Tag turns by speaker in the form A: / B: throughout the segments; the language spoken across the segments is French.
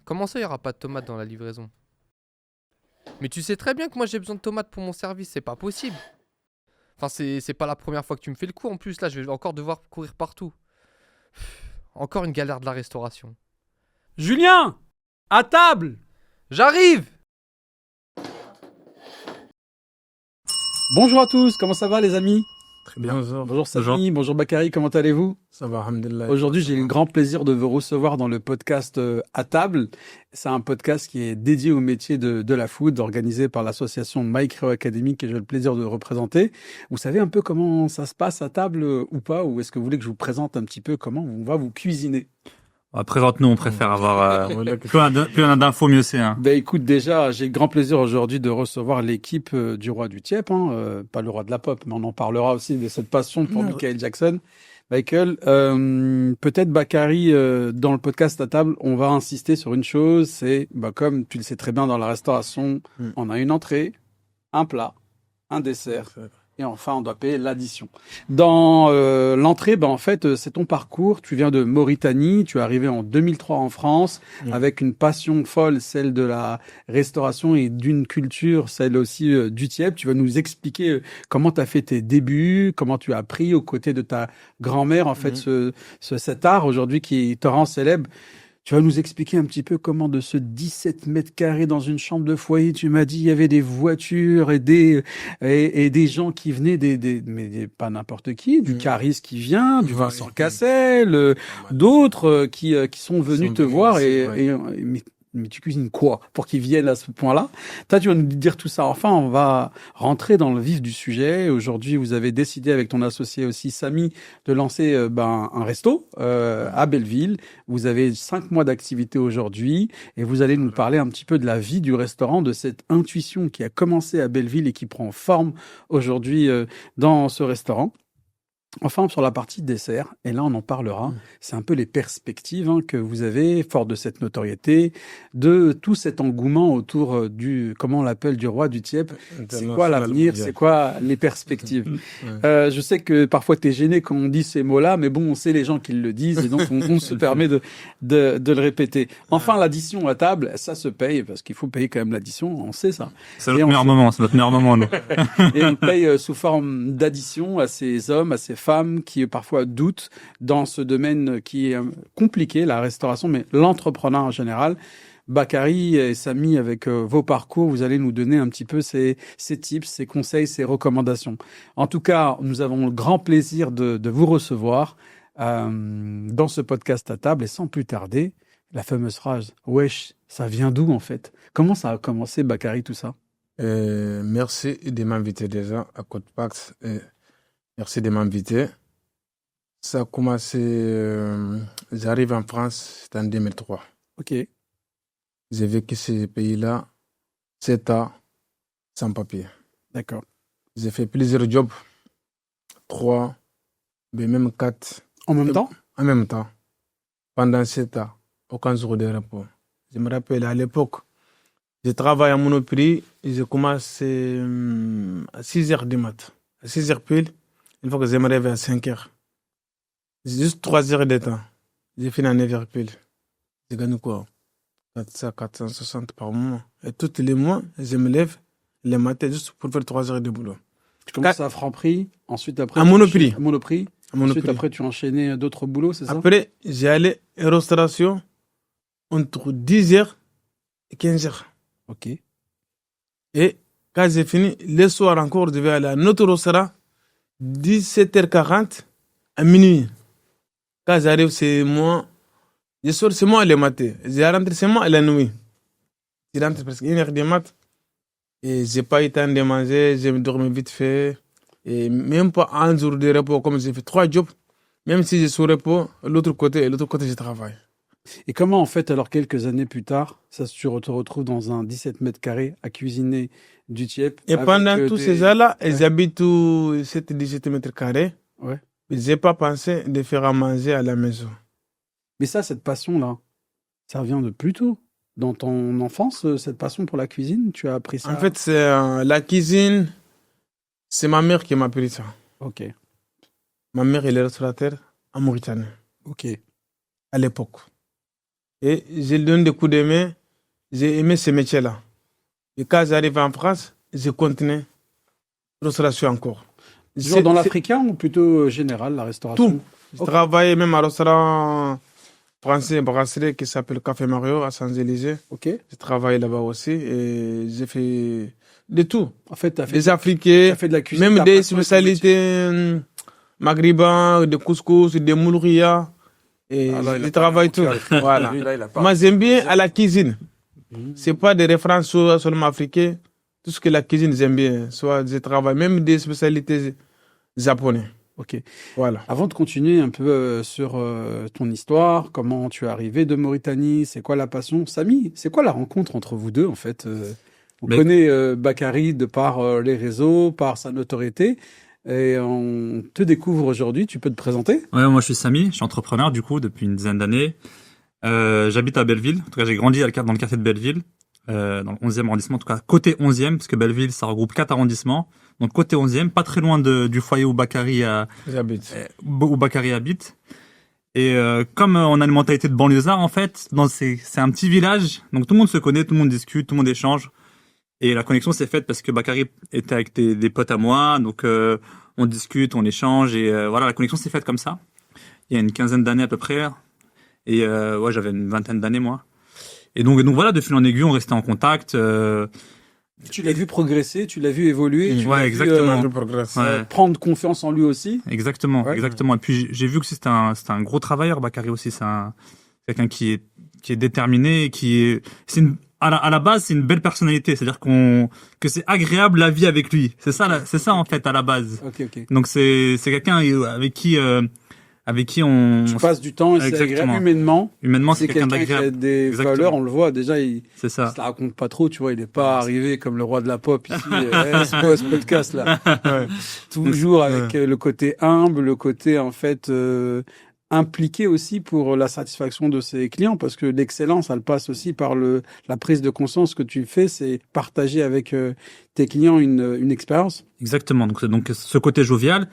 A: Comment ça, il n'y aura pas de tomates dans la livraison? Mais tu sais très bien que moi j'ai besoin de tomates pour mon service, c'est pas possible. Enfin, c'est pas la première fois que tu me fais le coup en plus, là je vais encore devoir courir partout. Encore une galère de la restauration.
B: Julien! À table!
A: J'arrive!
B: Bonjour à tous, comment ça va les amis?
C: Très bien.
B: Bonjour Samy, bonjour Bakary, comment allez-vous?
C: Ça va, alhamdulillah.
B: Aujourd'hui, j'ai le grand plaisir de vous recevoir dans le podcast À table. C'est un podcast qui est dédié au métier de la food, organisé par l'association My Creo Academy, que j'ai le plaisir de représenter. Vous savez un peu comment ça se passe à table ou pas? Ou est-ce que vous voulez que je vous présente un petit peu comment on va vous cuisiner?
D: Présente-nous, on préfère avoir plus on a d'infos, mieux c'est. Hein.
B: Ben écoute, déjà, j'ai le grand plaisir aujourd'hui de recevoir l'équipe du roi du Tiep, pas le roi de la pop, mais on en parlera aussi de cette passion pour Michael Jackson. Michael, peut-être Bakary, dans le podcast à table, on va insister sur une chose, c'est, comme tu le sais très bien dans la restauration, on a une entrée, un plat, un dessert. Et enfin, on doit payer l'addition. Dans l'entrée, en fait, c'est ton parcours. Tu viens de Mauritanie. Tu es arrivé en 2003 en France avec une passion folle, celle de la restauration et d'une culture, celle aussi du Tiep. Tu vas nous expliquer comment tu as fait tes débuts, comment tu as appris aux côtés de ta grand-mère, en fait, cet art aujourd'hui qui te rend célèbre. Tu vas nous expliquer un petit peu comment de ce 17 mètres carrés dans une chambre de foyer, tu m'as dit, il y avait des voitures et des gens qui venaient mais pas n'importe qui, du Caris qui vient, du Vincent Cassel, d'autres qui sont venus te voir mais tu cuisines quoi pour qu'ils viennent à ce point-là? Toi, tu vas nous dire tout ça. Enfin, on va rentrer dans le vif du sujet. Aujourd'hui, vous avez décidé avec ton associé aussi, Samy, de lancer un resto à Belleville. Vous avez 5 mois d'activité aujourd'hui et vous allez nous parler un petit peu de la vie du restaurant, de cette intuition qui a commencé à Belleville et qui prend forme aujourd'hui dans ce restaurant. Enfin, sur la partie dessert, et là on en parlera, c'est un peu les perspectives que vous avez, fort de cette notoriété, de tout cet engouement autour comment on l'appelle, du roi du Tiep. C'est quoi l'avenir, c'est quoi les perspectives? Je sais que parfois tu es gêné quand on dit ces mots-là, mais bon, on sait les gens qui le disent, et donc on se permet de le répéter. Enfin, l'addition à table, ça se paye, parce qu'il faut payer quand même l'addition, on sait ça.
D: C'est notre meilleur moment, nous.
B: Et on paye sous forme d'addition à ces hommes, à ces femmes qui parfois doutent dans ce domaine qui est compliqué, la restauration, mais l'entrepreneuriat en général. Bakary et Samy, avec vos parcours, vous allez nous donner un petit peu ces tips, ces conseils, ces recommandations. En tout cas, nous avons le grand plaisir de vous recevoir dans ce podcast à table. Et sans plus tarder, la fameuse phrase « Wesh, ça vient d'où en fait ?» Comment ça a commencé, Bakary, tout ça?
C: Merci de m'inviter déjà à Codepax. Merci de m'inviter. Ça a commencé, j'arrive en France, c'était en 2003.
B: Ok.
C: J'ai vécu ce pays-là 7 ans sans papier.
B: D'accord.
C: J'ai fait plusieurs jobs, 3, mais même 4.
B: En même temps?
C: En même temps. Pendant 7 ans, aucun jour de repos. Je me rappelle à l'époque, je travaille à Monoprix et je commence à 6 heures du mat. À 6 heures pile, une fois que je me réveille à 5 heures. Juste 3 heures de temps. J'ai fini à 9 heures pile. Je gagne quoi? 400, 460 par mois. Et tous les mois, je me lève le matin juste pour faire 3 heures de boulot.
B: Tu commences à Franprix, ensuite après...
C: À Monoprix.
B: À Monoprix. Ensuite après, tu enchaînais d'autres boulots, c'est ça?
C: Après, j'ai allé à restauration entre 10 heures et 15 heures.
B: Ok.
C: Et quand j'ai fini, le soir encore, je vais aller à notre restaurant, 17h40 à minuit. Quand j'arrive, c'est moi. Je sors, c'est moi le matin. Je rentre, c'est moi la nuit. Je rentre presque 1h du mat. Et j'ai pas eu le temps de manger, je me dormais vite fait. Et même pas un jour de repos, comme j'ai fait 3 jobs. Même si je suis au repos, l'autre côté, je travaille.
B: Et comment, en fait, alors quelques années plus tard, tu te retrouves dans un 17 mètres carrés à cuisiner du Tiep?
C: Et pendant tous ces ans-là, j'habite tous 17 mètres carrés.
B: Ouais.
C: J'ai pas pensé de faire à manger à la maison.
B: Mais ça, cette passion-là, ça vient de plus tôt. Dans ton enfance, cette passion pour la cuisine, tu as appris ça?
C: En fait, c'est la cuisine, c'est ma mère qui m'a appris ça.
B: Ok.
C: Ma mère, elle est restaurateur en Mauritanie.
B: Ok.
C: À l'époque. Et je lui donne des coups de main. J'ai aimé ce métier-là. Et quand j'arrive en France, je continue. Restauration encore.
B: Toujours dans l'africain ou plutôt général, la restauration?
C: Tout. Je travaillais même à un restaurant français brasserie qui s'appelle Café Mario à Champs-Élysées.
B: Ok.
C: Je travaille là-bas aussi et j'ai fait de tout.
B: En fait, tu as fait,
C: Des Africains,
B: fait de la cuisine.
C: même
B: t'as
C: des
B: pas trouvé ton métier.
C: spécialités maghrébins, des couscous, des moulouria. Et
B: Ah, là, il a
C: je
B: pas
C: travaille tout.
B: compris.
C: Voilà.
B: Lui, là, il a pas.
C: Moi, j'aime bien à la cuisine. C'est pas des références seulement africaines. Tout ce que la cuisine, j'aime bien. Soit je travaille même des spécialités japonaises.
B: Ok.
C: Voilà.
B: Avant de continuer un peu sur ton histoire, comment tu es arrivé de Mauritanie, c'est quoi la passion? Samy, c'est quoi la rencontre entre vous deux en fait? On
D: Mais-
B: connaît Bakary de par les réseaux, par sa notoriété, et on te découvre aujourd'hui. Tu peux te présenter?
D: Ouais, moi je suis Samy, je suis entrepreneur du coup depuis une dizaine d'années. J'habite à Belleville, en tout cas j'ai grandi dans le quartier de Belleville, dans le 11e arrondissement, en tout cas côté 11e, parce que Belleville ça regroupe 4 arrondissements. Donc côté 11e, pas très loin du foyer où Bakary
C: J'habite.
D: habite. Et comme on a une mentalité de banlieusard en fait, c'est un petit village, donc tout le monde se connaît, tout le monde discute, tout le monde échange. Et la connexion s'est faite parce que Bakary était avec des potes à moi, donc on discute, on échange, et voilà, la connexion s'est faite comme ça. Il y a une quinzaine d'années à peu près, et ouais, j'avais une vingtaine d'années moi. Et donc voilà, de fil en aiguille, on restait en contact.
B: Tu l'as vu progresser, tu l'as vu évoluer, tu
D: Ouais,
B: l'as
D: exactement.
C: Je progresse.
D: Ouais.
B: prendre confiance en lui aussi.
D: Exactement,
B: Ouais.
D: exactement. Et puis j'ai vu que c'était un gros travailleur, Bakary aussi. C'est quelqu'un qui est déterminé, et à la base c'est une belle personnalité. C'est-à-dire que c'est agréable la vie avec lui. C'est ça en fait à la base.
B: Ok, ok.
D: Donc c'est quelqu'un avec qui on
B: Tu passes du temps et c'est
D: Exactement.
B: agréable humainement.
D: humainement
B: C'est
D: c'est quelqu'un
B: quelqu'un qui a
D: d'agréable.
B: des
D: Exactement.
B: valeurs, on le voit déjà, il
D: C'est ça.
B: se la raconte pas trop, tu vois, il est pas arrivé comme le roi de la pop ici, c'est quoi ce podcast là? Toujours avec le côté humble, le côté en fait impliqué aussi pour la satisfaction de ses clients, parce que l'excellence, elle passe aussi par la prise de conscience que tu fais, c'est partager avec tes clients une expérience.
D: Exactement. Donc ce côté jovial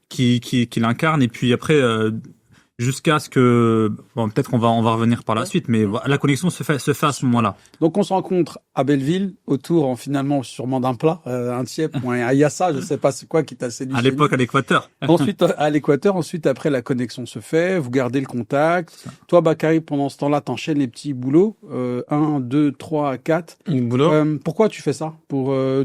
D: qui l'incarne, et puis après jusqu'à ce que peut-être qu'on va revenir par la suite, mais la connexion se fait à ce moment-là.
B: Donc on se rencontre à Belleville, autour finalement sûrement d'un plat, un tiep ou un yassa, je sais pas c'est quoi qui t'a séduit.
D: À
B: chez
D: l'époque
B: lui.
D: à l'Équateur.
B: Ensuite à l'Équateur, ensuite après la connexion se fait, vous gardez le contact. Toi Bakary, pendant ce temps-là, t'enchaînes les petits boulots, 1, 2, 3, 4.
C: Le boulot.
B: Pourquoi tu fais ça?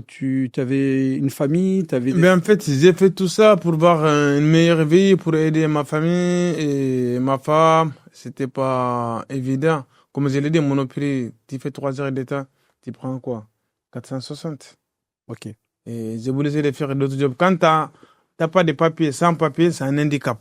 B: Tu avais une famille, t'avais des...
C: Mais en fait, j'ai fait tout ça pour avoir une meilleure vie, pour aider ma famille et ma femme. C'était pas évident. Comme je l'ai dit, Monoprix, tu fais 3 heures de temps, tu prends quoi? 460.
B: Ok.
C: Et j'ai voulu essayer de faire d'autres jobs. Quand t'as pas de papier, sans papier, c'est un handicap.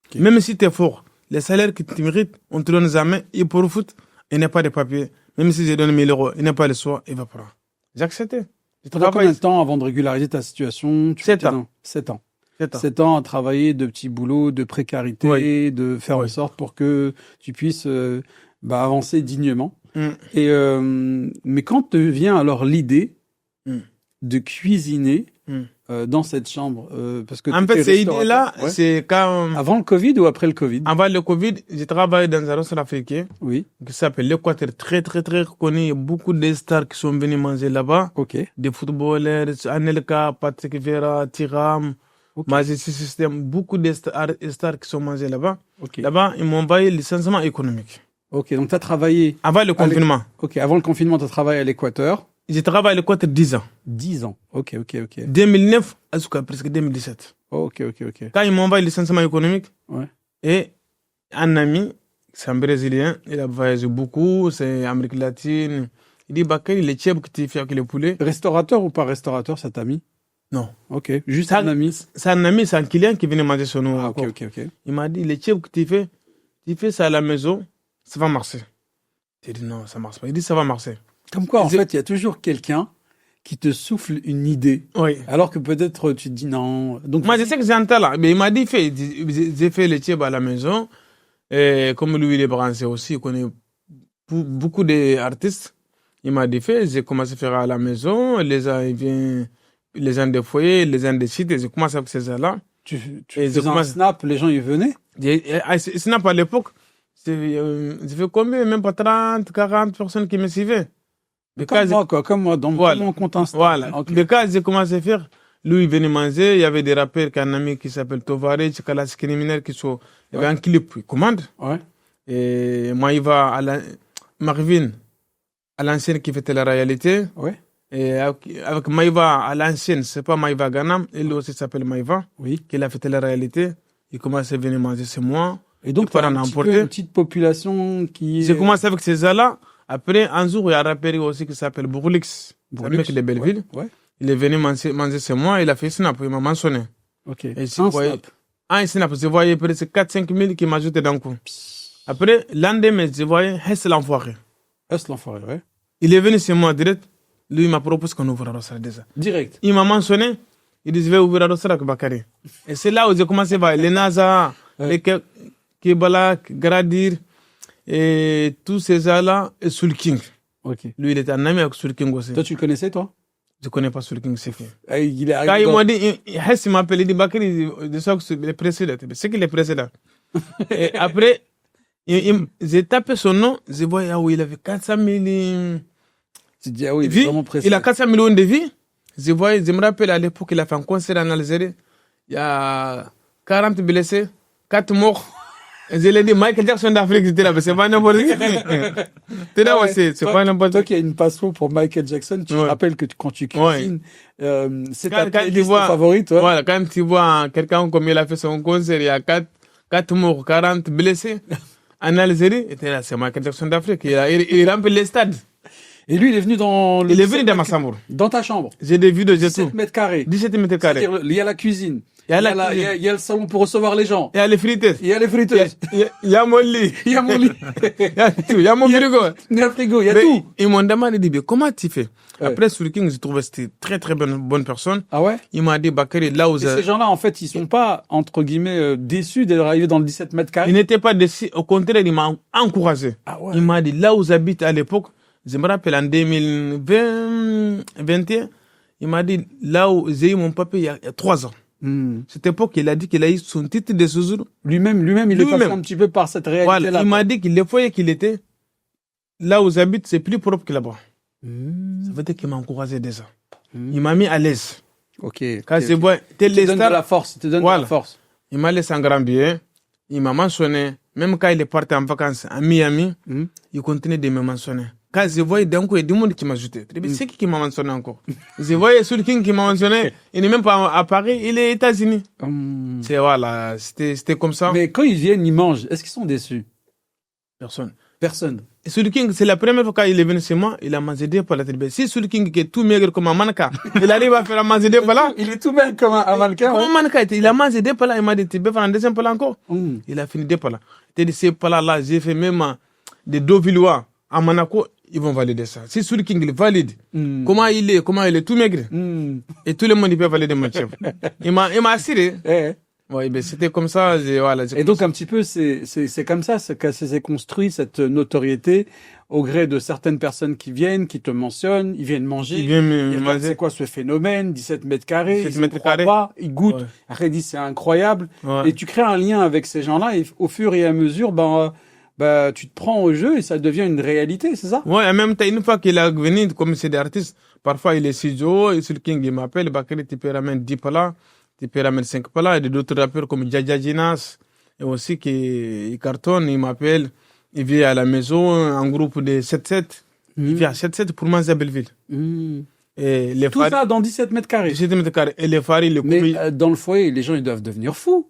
B: Ok.
C: Même si t'es fort, les salaires que tu mérites, on te donne jamais, il profite, il n'a pas de papier. Même si je donne 1000 euros, il n'a pas le soir, il va prendre. J'ai accepté. Je
B: T'as combien
C: travaille
B: de temps avant de régulariser ta situation?
C: 7 ans.
B: 7 ans.
C: 7 ans.
B: 7 ans à travailler de petits boulots, de précarité,
C: Oui.
B: de faire en
C: Oui.
B: sorte pour que tu puisses avancer dignement.
C: Mm.
B: Et mais quand te vient alors l'idée
C: Mm.
B: de cuisiner
C: Mm.
B: dans cette chambre, parce que
C: En
B: t'étais
C: fait, cette
B: restaurateur,
C: idée-là,
B: ouais.
C: c'est quand,
B: Avant le Covid ou après le Covid?
C: avant le Covid, j'ai travaillé dans un restaurant africain
B: Oui.
C: qui s'appelle l'Équateur, très, très, très connu. Il y a beaucoup de stars qui sont venus manger là-bas.
B: Ok.
C: Des footballeurs, Anelka, Patrick Vieira, Tiram,
B: Ok.
C: Magic System, beaucoup de stars qui sont mangés là-bas.
B: Ok.
C: Là-bas, ils m'ont envoyé le licenciement économique.
B: Ok. Donc t'as travaillé.
C: Avant le confinement.
B: Ok. Avant le confinement, t'as travaillé à l'Équateur.
C: J'ai travaillé à l'Équateur 10 ans.
B: 10 ans. Ok. Ok. Ok.
C: 2009 jusqu'à presque 2017.
B: Ok. Ok. Ok.
C: Quand ils m'ont envoyé le licenciement économique,
B: Ouais.
C: et un ami, c'est un Brésilien, il a voyagé beaucoup, c'est Amérique latine. Il dit, Bakary, les tchèbes que tu fais avec les poulets.
B: Restaurateur ou pas restaurateur, cet ami?
C: Non.
B: Ok. Juste
C: Ça-
B: un ami.
C: C'est un ami, c'est un client qui venait manger chez nous.
B: Ah, ok.
C: encore.
B: Ok. Ok.
C: Il m'a dit, les tchèbes que tu fais ça à la maison, ça va marcher. J'ai dit, non, ça marche pas. Il dit, ça va marcher.
B: Comme quoi, en
C: Je-
B: fait, il y a toujours quelqu'un qui te souffle une idée,
C: Oui.
B: alors que peut-être tu te dis non. Donc,
C: Moi, je sais que j'ai un talent. Mais il m'a dit, fais. J'ai fait les tchèbes à la maison. Et comme lui, il est branché aussi, il connaît beaucoup d'artistes. Il m'a dit, fais. J'ai commencé à faire à la maison. Les gens, ils viennent, les gens des foyers, les gens des sites. J'ai commencé avec ces gens-là.
B: tu
C: Et
B: faisais
C: je
B: un
C: commence-
B: snap, les gens y venaient.
C: Snap à l'époque, J'ai fait combien? Même pas 30, 40 personnes qui me suivaient.
B: Comme moi, dans mon compte Insta.
C: Voilà.
B: Ok.
C: Des cas, j'ai commencé à faire. Lui, il venait manger. Il y avait des rappeurs, un ami qui s'appelle Tovarich, Kalas Criminel, qui sont. Il y avait un clip, il commande.
B: Ouais.
C: Et moi, il va à Marvin, à l'ancienne qui fait la réalité.
B: Ouais.
C: Et avec Maïva à l'ancienne, c'est pas Maïva Ganam, il aussi s'appelle Maïva,
B: Oui.
C: qui a fait la réalité. Il commence à venir manger chez moi.
B: Et donc,
C: Il
B: tu as
C: part en
B: une
C: emporter.
B: petite population qui.
C: J'ai commencé avec ces là. Après, un jour, il y a un rappeur aussi qui s'appelle Bourlix. C'est un mec de Belleville.
B: Ouais.
C: Il est venu manger chez moi, il a fait snap, il m'a mentionné.
B: Ok.
C: Et
B: Un
C: snap. Un snap, je voyais presque 4-5 000 qui m'ajoutaient d'un coup.
B: Psst.
C: Après, l'endemain, je voyais Hess l'enfoiré.
B: Est l'enfoiré, ouais.
C: Il est venu chez moi direct. Lui, il m'a proposé qu'on ouvre Rosra déjà.
B: Direct.
C: Il m'a mentionné. Il dit, je vais ouvrir Rosra avec Bakary. Et c'est là où j'ai commencé à voir les NASA, les Kebala, Gradir, et tous ces gens-là, et Soul King.
B: Ok.
C: Lui, il était un ami avec Soul King aussi.
B: Toi, tu le connaissais, toi?
C: Je connais pas Soul King, c'est qui.
B: Il est
C: Quand
B: arrivé.
C: il m'a dit, Hess, il m'appelle, il dit, Bakary, il est précédent. C'est qu'il est précédent. Et après, j'ai tapé son nom, je voyais, ah oui, il avait 400 000
B: Tu te dis, ah oui, il est
C: vies.
B: vraiment pressé.
C: Il a 400 millions de vies. Je me rappelle à l'époque, il a fait un concert en Algérie. Il y a 40 blessés, 4 morts. Et je l'ai dit, Michael Jackson d'Afrique, c'était là, mais c'est pas n'importe qui. C'est là aussi, c'est pas n'importe
B: Toi
C: qui.
B: qui as une passion pour Michael Jackson, tu te
C: Ouais.
B: rappelles que quand tu cuisines, c'est ta
C: Quand tu
B: playlist
C: vois-
B: favorite, ouais.
C: Voilà, quand tu vois quelqu'un comme il a fait son concert, il y a 4 morts, 40 blessés en Algérie, et là, c'est Michael Jackson d'Afrique. Il remplit les stades.
B: Et lui, il est venu dans le
C: Il est venu
B: 17
C: dans ma
B: mètres-
C: chambre.
B: dans ta chambre.
C: J'ai des vidéos, j'ai
B: 17
C: tout.
B: mètres carrés.
C: 17 mètres carrés.
B: C'est-à-dire, il y a la cuisine.
C: Il y a la
B: il
C: cuisine.
B: il y a le salon pour recevoir les gens.
C: Il y a les frites.
B: Il y a les friteuses.
C: Il y a mon lit.
B: Il y a mon lit.
C: Il y a tout. Il y a mon frigo.
B: Il y a le frigo, il y a
C: Mais
B: tout.
C: ils m'ont demandé, dit, comment tu fais?
B: Ouais.
C: Après, Soul King, j'ai trouvé que c'était très, très bonne personne.
B: Ah ouais?
C: Il m'a dit, Bakary, là où
B: Et ces gens-là, en fait, ils sont pas, entre guillemets, déçus d'être arrivés dans le 17 mètres
C: il
B: carrés.
C: n'était pas déçu. Au contraire, il m'a encouragé.
B: Ah ouais.
C: Il m'a dit, là où j'habite à l'époque, je me rappelle en 2021, il m'a dit, là où j'ai eu mon papier il y a 3 ans.
B: Hmm.
C: Cette époque, il a dit qu'il a eu son titre de séjour.
B: Lui-même, il est passé
C: Lui-même.
B: un petit peu par cette réalité-là.
C: Voilà. Il m'a dit que le foyer qu'il était, là où j'habite, c'est plus propre que là-bas.
B: Hmm.
C: Ça veut dire qu'il m'a encouragé déjà.
B: Hmm.
C: Il m'a mis à l'aise.
B: Ok.
C: Quand
B: Ok,
C: je
B: ok.
C: vois tel
B: Il te
C: les
B: donne de
C: stars,
B: la force. Il te donne de
C: Voilà.
B: la force.
C: il m'a laissé un grand billet. Il m'a mentionné. Même quand il est parti en vacances à Miami,
B: Hmm.
C: il continue de me mentionner. Quand je voyais d'un coup, il y a du monde qui m'a ajouté. C'est qui m'a mentionné encore? Je voyais Soul King qui m'a mentionné. Il n'est même pas à Paris, il est aux États-Unis.
B: Hmm.
C: C'est voilà, c'était comme ça.
B: Mais quand ils viennent, ils mangent. Est-ce qu'ils sont déçus?
C: Personne.
B: Personne.
C: Et Soul King, c'est la première fois qu'il est venu chez moi, il a mangé des plats. Si Soul King qui est tout maigre comme un mannequin, il arrive à faire manger des plats.
B: Il est tout même comme un mannequin.
C: Comme un mannequin, il a mangé des plats. Il m'a dit, tu peux faire un deuxième plat encore?
B: Hmm.
C: Il a fini des plats. Il a dit, ces plats-là, j'ai fait même des Deauvillois à Monaco, ils vont valider ça. Si Soul King il valide,
B: Hmm.
C: comment il est tout maigre.
B: Hmm.
C: Et tout le monde il peut valider mon chef. Il m'a assuré.
B: Eh.
C: Ouais, ben c'était comme ça. Voilà,
B: Et donc un petit peu, c'est comme ça, que ça s'est construit cette notoriété au gré de certaines personnes qui viennent, qui te mentionnent, ils viennent manger.
C: il vient
B: Ils
C: me
B: regardent
C: manger.
B: c'est quoi ce phénomène, 17 mètres carrés,
C: 17
B: ils
C: mètres
B: ne croient
C: carrés.
B: pas, ils goûtent,
C: Ouais.
B: après ils disent c'est incroyable.
C: Ouais.
B: Et tu crées un lien avec ces gens-là et au fur et à mesure, tu te prends au jeu et ça devient une réalité, c'est ça?
C: Ouais, en même temps, une fois qu'il est venu, comme c'est des artistes, parfois il est studio, et Soul King il m'appelle, Bakary, tu peux ramener 10 plats, tu peux ramener 5 plats, et d'autres rappeurs comme Jaja Jinas, et aussi qui cartonne, il m'appelle, il vient à la maison, un groupe de 7-7, il vient à 7-7 pour manger à Belleville.
B: Hmm.
C: Et les
B: Tout ça dans 17 mètres carrés.
C: 17 mètres carrés, et les faris, les
B: Mais
C: coupes,
B: dans le foyer, les gens ils doivent devenir fous.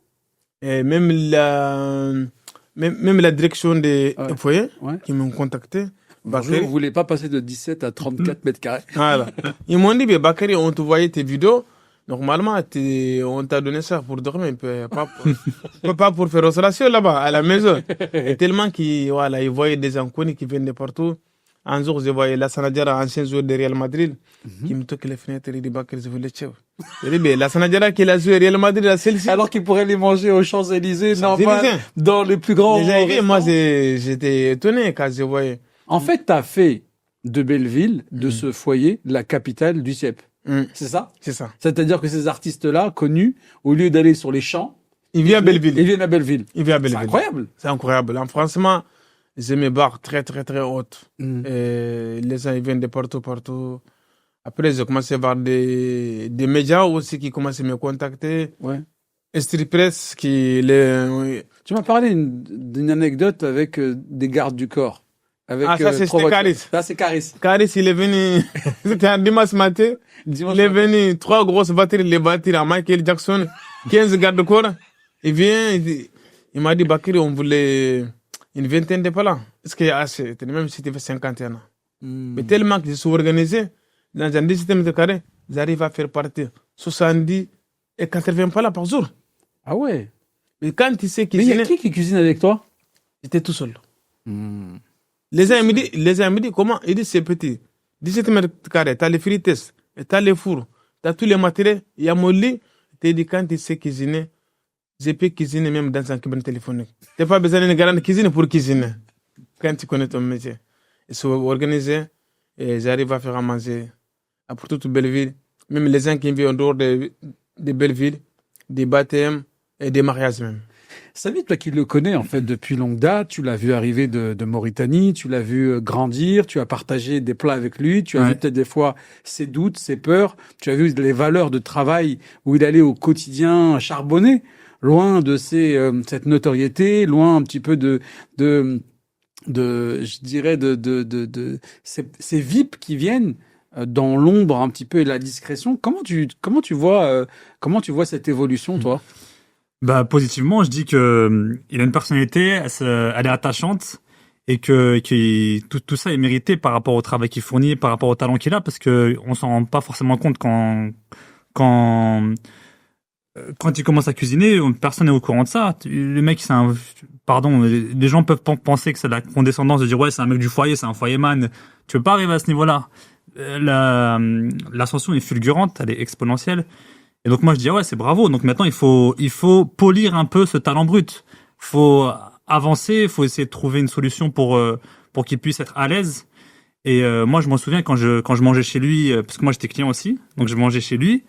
C: et même la direction des
B: Ouais.
C: foyers,
B: Ouais.
C: qui m'ont contacté,
B: Bonjour,
C: Bakary,
B: vous voulez pas passer de 17 à 34 mètres carrés?
C: voilà. Ils m'ont dit, mais Bakary, on te voyait tes vidéos. Normalement, on t'a donné ça pour dormir, pas pour faire restauration là-bas, à la maison. Et tellement qu'ils voyaient des inconnus qui viennent de partout. Un jour, je voyais Lassana Diarra, ancien joueur de Real Madrid, qui me toque les fenêtres, il dit, Bakary, je veux les chèvres. Je dis, mais Lassana Diarra qui a joué Real Madrid, à celle-ci.
B: Alors qu'ils pourraient les manger aux Champs-Élysées, normal,
C: Champs-Élysées.
B: dans les plus grands
C: Déjà, moi,
B: restaurants.
C: j'étais étonné quand je voyais.
B: En fait, tu as fait de Belleville, de ce foyer, la capitale du CIEP.
C: Hum,
B: C'est ça?
C: c'est ça.
B: C'est-à-dire que ces artistes-là, connus, au lieu d'aller sur les champs,
C: Il vit à Belleville.
B: Il vient à Belleville.
C: Il vit à
B: C'est
C: Belleville.
B: incroyable.
C: C'est incroyable. Franchement, j'ai mes barres très, très, très hautes.
B: Mm.
C: Et les gens, ils viennent de partout, partout. Après, j'ai commencé à voir des médias aussi qui commencent à me contacter.
B: Ouais.
C: Street Press, qui les...
B: Tu m'as parlé d'une anecdote avec des gardes du corps. Avec,
C: Ah, ça, c'était
B: provoque-
C: Caris.
B: Ça, c'est Caris.
C: Caris, il est venu, c'était un dimanche matin.
B: Dimanche
C: Il est
B: matin.
C: venu, 3 grosses batteries, les batteries à Michael Jackson, 15 gardes-corps. Il vient, il m'a dit, Bakary, on voulait une vingtaine de plans. Est-ce qu'il y a assez? Même si tu fais 51 ans. Mais tellement que je suis organisé, dans un 17 mètres carrés, j'arrive à faire partir 70 et 80 plats par jour.
B: Ah ouais.
C: Mais quand tu sais
B: Mais il y a
C: cuisiner,
B: qui cuisine avec toi?
C: j'étais tout seul. Les gens me disent, comment? Ils disent, c'est petit. 17 mètres carrés, t'as les frites, t'as les fours, t'as tous les matériels, il y a mon lit. Tu dis, quand tu sais cuisiner, je peux cuisiner même dans un cabine téléphonique. Tu n'as pas besoin d'une grande cuisine pour cuisiner. Quand tu connais ton métier. Ils sont organisés et j'arrive à faire à manger pour toute Belleville. Même les gens qui vivent en dehors de Belleville, des baptêmes et des mariages même.
B: Samy, toi qui le connais en fait depuis longue date, tu l'as vu arriver de Mauritanie, tu l'as vu grandir, tu as partagé des plats avec lui, tu as
D: Ouais.
B: vu peut-être des fois ses doutes, ses peurs, tu as vu les valeurs de travail où il allait au quotidien charbonner, loin de cette notoriété, loin un petit peu de je dirais de ces VIP qui viennent dans l'ombre un petit peu et la discrétion. Comment tu vois cette évolution, toi?
D: Bah, positivement, je dis que il a une personnalité, elle est attachante et que tout ça est mérité par rapport au travail qu'il fournit, par rapport au talent qu'il a, parce que on s'en rend pas forcément compte quand il commence à cuisiner, personne n'est au courant de ça. Le mec, pardon, les gens peuvent penser que c'est de la condescendance de dire ouais, c'est un mec du foyer, c'est un foyerman. Tu peux pas arriver à ce niveau-là. L'ascension est fulgurante, elle est exponentielle. Et donc moi je dis ouais, c'est bravo. Donc maintenant il faut polir un peu ce talent brut. Faut avancer, il faut essayer de trouver une solution pour qu'il puisse être à l'aise. Et moi je m'en souviens quand je mangeais chez lui, parce que moi j'étais client aussi, donc je mangeais chez lui.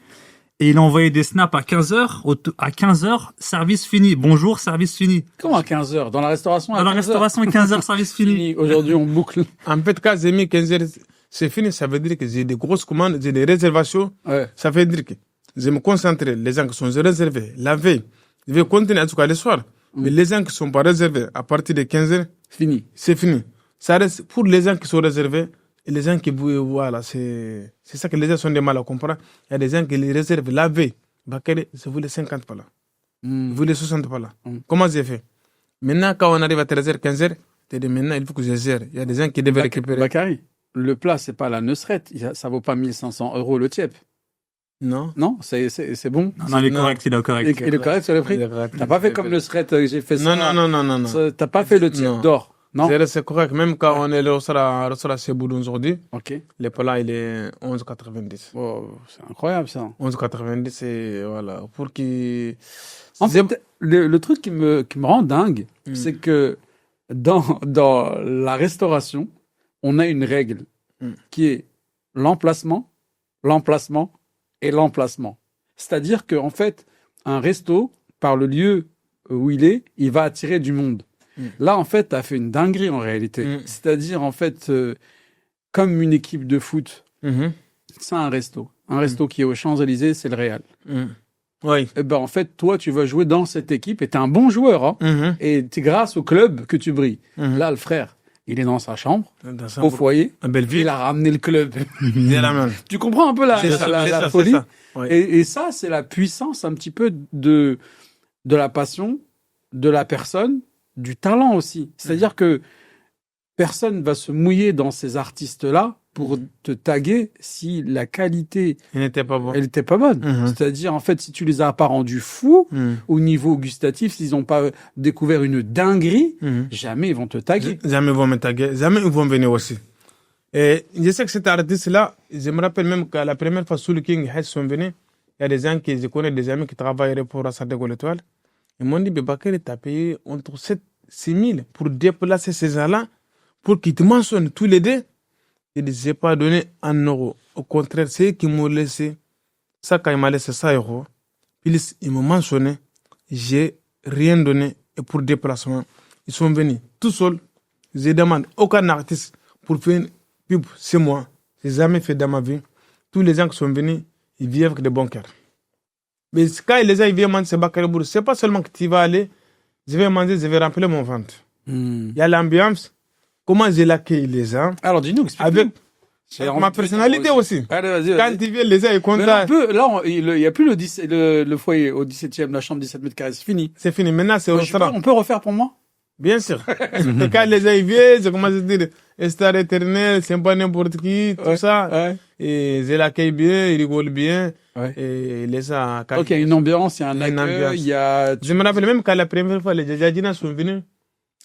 D: Et il envoyait des snaps à 15h, à 15h, service fini. Bonjour, service fini.
B: Comment à 15h? Dans la restauration à
D: Dans la
B: 15h?
D: restauration, 15h, service fini.
B: Aujourd'hui, on boucle.
C: En fait, quand j'ai mis 15 heures, c'est fini, ça veut dire que j'ai des grosses commandes, j'ai des réservations.
B: Ouais.
C: Ça veut dire que je me concentre, les gens qui sont réservés, la veille, je vais continuer en tout cas le soir. Mais les gens qui ne sont pas réservés, à partir de 15 heures,
B: Fini.
C: c'est fini. Ça reste pour les gens qui sont réservés et les gens qui, voilà, c'est ça que les gens sont de mal à comprendre. Il y a des gens qui les réservent la veille. Bakary, je voulais 50 pas là. Je voulais 60 pas là. Comment j'ai fait? Maintenant, quand on arrive à 13h, 15h, tu dis maintenant, il faut que je gère. Il y a des gens qui devaient récupérer.
B: Bakary, le plat, c'est pas la Nusret. Ça vaut pas 1500 € le tiep.
C: Non.
B: Non, c'est bon.
D: Non, il est correct, il est correct.
B: Il est correct sur le prix. T'as pas fait comme le Nusret, j'ai fait ça.
C: Non.
B: T'as pas fait le tiep
C: Non.
B: d'or. Non.
C: C'est correct. Même quand on est au restaurant Seboudou aujourd'hui,
B: Ok.
C: le plat, il est 11,90.
B: Oh, c'est incroyable ça.
C: 11,90, c'est, voilà, pour qu'il...
B: En fait, le truc qui me rend dingue, c'est que dans la restauration, on a une règle qui est l'emplacement et l'emplacement. C'est-à-dire qu'en fait, un resto, par le lieu où il va attirer du monde. Là, en fait, tu as fait une dinguerie en réalité. C'est-à-dire, en fait, comme une équipe de foot, c'est un resto. Un resto qui est aux Champs-Élysées, c'est le Real.
C: Oui.
B: Et ben, en fait, toi, tu vas jouer dans cette équipe et tu es un bon joueur. Hein, et c'est grâce au club que tu brilles. Là, le frère, il est dans sa chambre, au foyer.
C: À Belleville.
B: Il a ramené le club.
C: C'est la même.
B: Tu comprends un peu la
C: C'est
B: folie?
C: ça. Oui.
B: Et ça, c'est la puissance un petit peu de la passion, de la personne, du talent aussi. C'est-à-dire que personne va se mouiller dans ces artistes-là pour te taguer si la qualité,
C: Il n'était pas bon.
B: elle n'était pas bonne. C'est-à-dire, en fait, si tu les as pas rendus fous au niveau gustatif, s'ils n'ont pas découvert une dinguerie, jamais ils vont te taguer.
C: Jamais ils vont me taguer. Jamais ils vont venir aussi. Et je sais que cet artiste-là, je me rappelle même que la première fois Soul King Head sont venus, il y a des gens que je connais, des amis qui travaillent pour la Salle de Gaulle Étoile. Ils m'ont dit, Bakary, tu as payé entre 7 6 000 pour déplacer ces gens-là, pour qu'ils te mentionnent tous les deux. Je ne les ai pas donné 1 euro. Au contraire, c'est eux qui m'ont laissé. Ça, quand ils m'ont laissé 100 euros, puis ils m'ont mentionné. j'ai rien donné pour déplacement. Ils sont venus tout seuls. Je demande aucun artiste pour faire une pub, c'est moi. Je n'ai jamais fait dans ma vie. Tous les gens qui sont venus, ils vivent avec des bons cœurs. Mais quand les gens ils viennent manger ce Bakary Bourg, ce n'est pas seulement que tu vas aller, je vais manger, je vais remplir mon ventre. Il y a l'ambiance, comment je l'accueille les gens.
B: Alors dis-nous,
C: avec ma personnalité aussi.
B: Allez, vas-y.
C: Quand tu viens, les gens ils comptent.
B: Là, il n'y a plus le foyer au 17e, la chambre 17 mètres carrés, c'est fini.
C: C'est fini, maintenant c'est au restaurant.
B: On peut refaire pour moi?
C: Bien sûr. Et quand les gens ils viennent, je commence à dire star éternel, c'est pas n'importe qui, tout ça.
B: Ouais.
C: Et je l'accueille bien, il rigole bien.
B: Ouais.
C: Et les gens.
B: Ok, il y a une ambiance, il y a un accueil, il y a.
C: Je me rappelle même quand la première fois les Djadjajinas sont venus.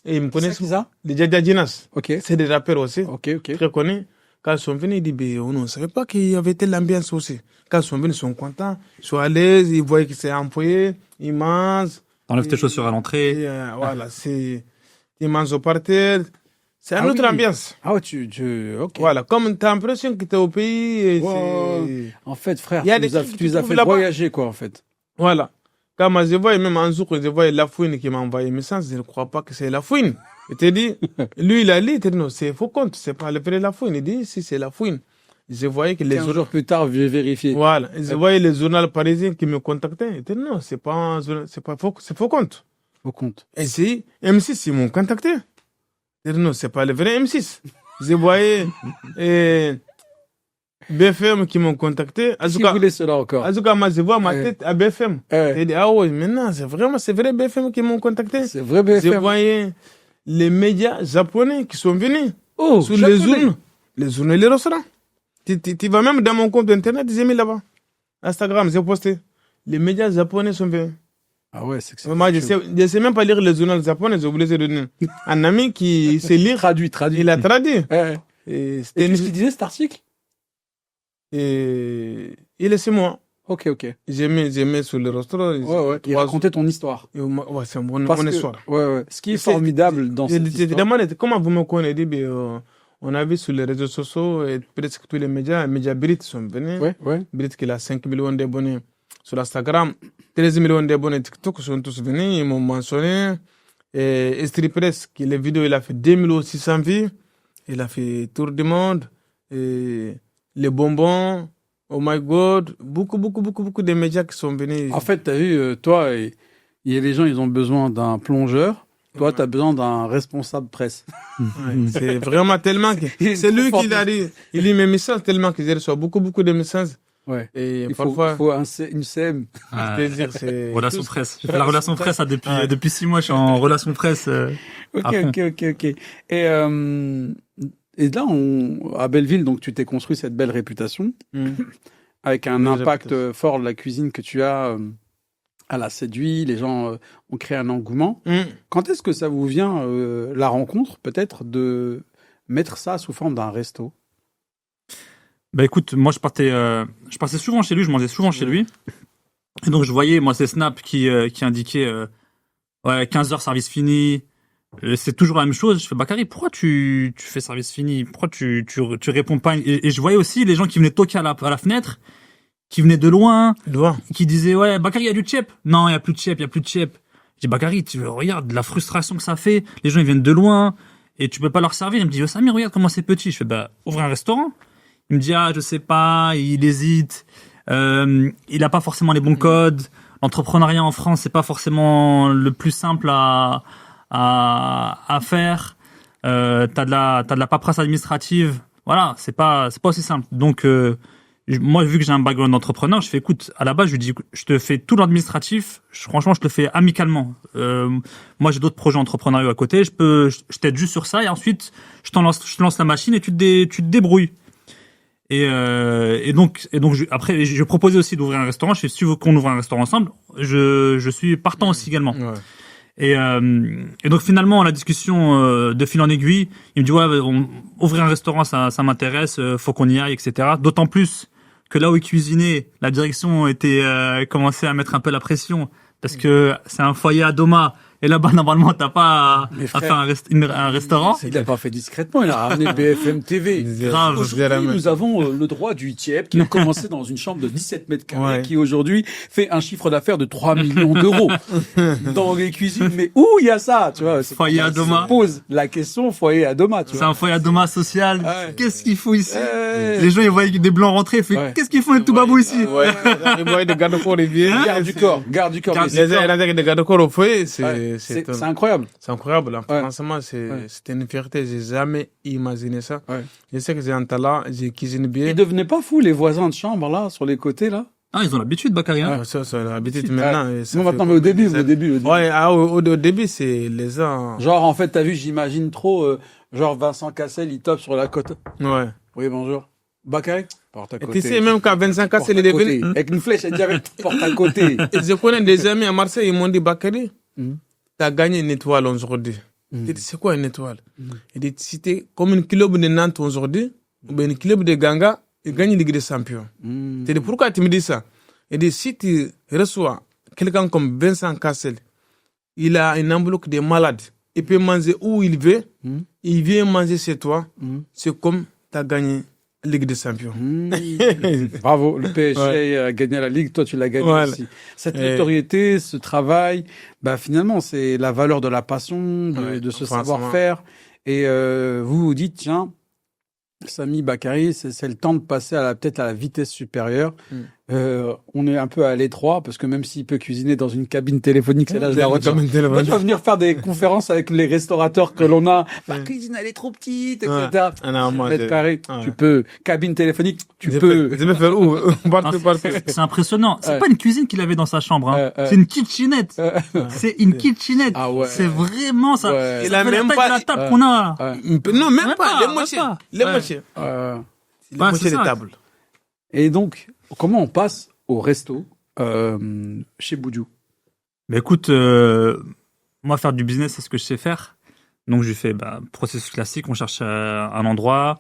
C: Et ils me connaissent.
B: C'est ça?
C: Les Djadjajinas.
B: Ok.
C: C'est des rappeurs aussi.
B: Ok.
C: Très connus. Quand ils sont venus, ils disent, on ne savait pas qu'il y avait telle ambiance aussi. Quand ils sont venus, ils sont contents, ils sont à l'aise, ils voient que c'est employé, ils mangent.
D: Enlève tes chaussures à l'entrée.
C: Voilà, ils mangent au parterre. C'est une autre ambiance.
B: Ah ouais, ok.
C: Voilà, comme tu as l'impression que tu es au pays. Et
B: en fait, frère, tu nous as fait voyager, quoi, en fait.
C: Voilà. Quand moi, je vois, même un jour, je vois la fouine qui m'a envoyé un message, je ne crois pas que c'est la fouine. Il te dit, lui, il a dit, non, c'est faux compte, c'est pas le vrai la fouine. Il dit, si c'est la fouine. Je voyais que les
B: 15 jours plus tard, j'ai vérifié.
C: Voilà. Je voyais les journaux parisiens qui me contactaient. Ils disaient, non, c'est pas faux, c'est faux compte.
B: Faux compte.
C: Et si, M6, ils m'ont contacté. Ils disaient, non, c'est pas le vrai M6. Je voyais, BFM qui m'ont contacté.
B: Qui voulait cela encore?
C: En tout cas, moi, je vois ma tête à BFM. J'ai dit, ah oui, maintenant, c'est vrai BFM qui m'ont contacté.
B: C'est vrai BFM.
C: Je voyais les médias japonais qui sont venus. Sur
B: japonais.
C: les journaux et les restaurants. Tu vas même dans mon compte internet, j'ai mis là-bas. Instagram, j'ai posté. Les médias japonais sont venus.
B: Ah ouais, c'est que
C: moi, je sais même pas lire les journaux japonais, j'ai oublié de donner. Un ami qui sait lire.
B: Traduit.
C: Il a traduit.
B: Et qu'est-ce qu'il disait cet article?
C: Et il est chez moi.
B: Ok.
C: J'ai mis sur le restaurant.
B: Ouais. Il racontait ton histoire.
C: Ouais, c'est mon histoire.
B: Ouais. Ce qui est formidable dans cette histoire.
C: Je demande comment vous me connaissez. On a vu sur les réseaux sociaux et presque tous les médias Brit sont venus.
B: Ouais.
C: Brit qui a 5 millions d'abonnés sur Instagram, 13 millions d'abonnés TikTok sont tous venus, ils m'ont mentionné. Et Street Press, qui les vidéos, il a fait 2 600 vues. Il a fait tour du monde. Et les bonbons, oh my god, beaucoup de médias qui sont venus.
B: En fait, tu as vu, toi, il y a les gens, ils ont besoin d'un plongeur. Toi, tu as besoin d'un responsable presse.
C: C'est vraiment tellement que... C'est lui qui l'a dit. Il lit mes messages tellement que je reçois beaucoup de messages.
B: Ouais.
C: Et
B: il
C: parfois...
B: faut une CM.
C: C'est
D: relation presse. Je fais la relation presse depuis 6 mois, je suis en relation presse.
B: Ok. Et là, à Belleville, donc tu t'es construit cette belle réputation avec un impact fort de la cuisine que tu as. Elle a séduit, les gens ont créé un engouement. Quand est-ce que ça vous vient, la rencontre, peut-être, de mettre ça sous forme d'un resto?
D: Bah écoute, moi je passais souvent chez lui, je mangeais souvent chez lui. Et donc je voyais, moi, ces snaps qui indiquaient 15h service fini. C'est toujours la même chose. Je fais, Bakary, pourquoi tu fais service fini? Pourquoi tu réponds pas? Et je voyais aussi les gens qui venaient toquer à la fenêtre, qui venaient de loin, qui disaient, ouais, Bakary, il y a du tchep. Non, il y a plus de tchep. Je dis, Bakary, regarde la frustration que ça fait. Les gens, ils viennent de loin et tu peux pas leur servir. Il me dit, Samir, regarde comment c'est petit. Je fais, ouvre un restaurant. Il me dit, je sais pas, il hésite. Il a pas forcément les bons codes. L'entrepreneuriat en France, c'est pas forcément le plus simple à faire. T'as de la paperasse administrative. Voilà, c'est pas aussi simple. Donc, moi, vu que j'ai un background d'entrepreneur, je fais, écoute, à la base, je lui dis, je te fais tout l'administratif. Franchement, je te le fais amicalement. Moi, j'ai d'autres projets entrepreneuriaux à côté. Je t'aide juste sur ça et ensuite, je te lance la machine et tu te débrouilles. Et donc, après, je proposais aussi d'ouvrir un restaurant. Je fais, si tu veux qu'on ouvre un restaurant ensemble, je suis partant aussi également. Ouais. Et donc finalement, la discussion de fil en aiguille, il me dit, ouais, ouvrir un restaurant, ça m'intéresse, faut qu'on y aille, etc. D'autant plus que là où il cuisinait, la direction commençait à mettre un peu la pression parce que c'est un foyer à Doma Et là-bas, normalement, t'as pas
B: Mais
D: à
B: frère,
D: faire un restaurant.
B: Il l'a pas fait discrètement, il a ramené BFM TV.
D: Grave.
B: Aujourd'hui, nous avons le droit du TIEP qui a commencé dans une chambre de 17 mètres carrés, qui aujourd'hui fait un chiffre d'affaires de 3 millions d'euros dans les cuisines. Mais où il y a ça, tu vois?
D: Foyer à Doma.
B: Se pose la question foyer à Doma, tu
D: C'est
B: vois.
D: un foyer à Doma social.
B: Ouais.
D: Qu'est-ce qu'il faut ici?
B: Ouais.
D: Les gens, ils voient des blancs rentrer. Ils font,
B: Ouais.
D: qu'est-ce qu'ils font les Toubabou ici?
B: Ouais.
C: Les boys de garde-corps, ils viennent.
B: Garde du corps.
D: Garde-
B: Mais
C: Les gens, ils des garde-corps au foyer,
B: ouais,
C: c'est
B: c'est incroyable.
C: c'est incroyable. Hein.
B: Ouais.
C: Franchement, c'était une fierté. J'ai jamais imaginé ça.
B: Ouais.
C: Je sais que j'ai un talent, j'ai cuisine bien.
B: Ils devenaient pas fous, les voisins de chambre, là, sur les côtés, là?
D: Ah, ils ont l'habitude, Bakary. Hein.
C: Ouais, ça, c'est l'habitude maintenant. et ça
B: Non,
C: fait
B: maintenant, mais au début,
C: ça-
B: au début.
C: Ouais, au début, c'est les gens.
B: Genre, en fait, t'as vu, j'imagine trop, genre Vincent Cassel, il top sur la côte.
C: Ouais.
B: Oui, bonjour. Bakary? Porte à
C: Et
B: côté.
C: tu sais, même qu'à 25 ans,
B: Porte
C: c'est
B: à
C: les
B: côté.
C: devenus.
B: Avec une flèche, elle dit avec porte à côté.
C: Et je connais des amis à Marseille, ils m'ont dit, Bakary,
B: Mhm.
C: t'as gagné une étoile aujourd'hui.
B: Mhm.
C: J'ai dit, c'est quoi une étoile?
B: Mhm.
C: Il dit, si t'es comme une club de Nantes aujourd'hui, ou bien une club de Ganga, il gagne Ligue des Champions.
B: Mmh.
C: J'ai dit, pourquoi tu me dis ça? Il dit, si tu reçois quelqu'un comme Vincent Cassel, il a un enveloppe de malade, il peut manger où il veut,
B: Mhm.
C: il vient manger chez toi,
B: Mhm.
C: c'est comme t'as gagné Ligue des Champions.
B: Bravo, le PSG
C: Ouais.
B: a gagné la Ligue, toi tu l'as gagné
C: Voilà.
B: aussi. Cette
C: Et-
B: notoriété, ce travail, bah finalement c'est la valeur de la passion,
C: Ouais,
B: de ce
C: franchement.
B: savoir-faire. Et vous vous dites, tiens, Samy Bakary, c'est le temps de passer peut-être à la vitesse supérieure.
C: Mm.
B: On est un peu à l'étroit parce que même s'il peut cuisiner dans une cabine téléphonique, c'est là je la retiens.
C: Comme une télé-
B: Moi, tu vas venir faire des conférences avec les restaurateurs que l'on a. La cuisine, elle est trop petite, etc.
C: Ah non, moi,
B: Mètres carrés,
C: ouais.
B: tu peux. Cabine téléphonique, tu
C: je
B: peux.
C: peux faire où?
D: Ah,
C: Partout, partout.
D: c'est impressionnant. C'est
B: Ouais.
D: pas une cuisine qu'il avait dans sa chambre. Hein. C'est une kitchenette. C'est une kitchenette.
B: Ah ouais.
D: C'est vraiment ça.
B: Ouais.
D: Ça
C: Il a
D: fait la
C: même
D: taille
C: pas-
D: de la table
B: Ouais.
D: qu'on a.
C: Non, même
D: Même
C: pas,
D: pas,
C: les moitiés.
D: même pas.
C: Les
D: Ouais.
C: moitiés. Les
D: Ouais,
C: moitiés
D: c'est
C: des
D: ça.
C: tables.
B: Et donc, comment on passe au resto chez Boudjou?
D: Bah écoute, moi faire du business, c'est ce que je sais faire. Donc j'ai fait processus classique, on cherche un endroit.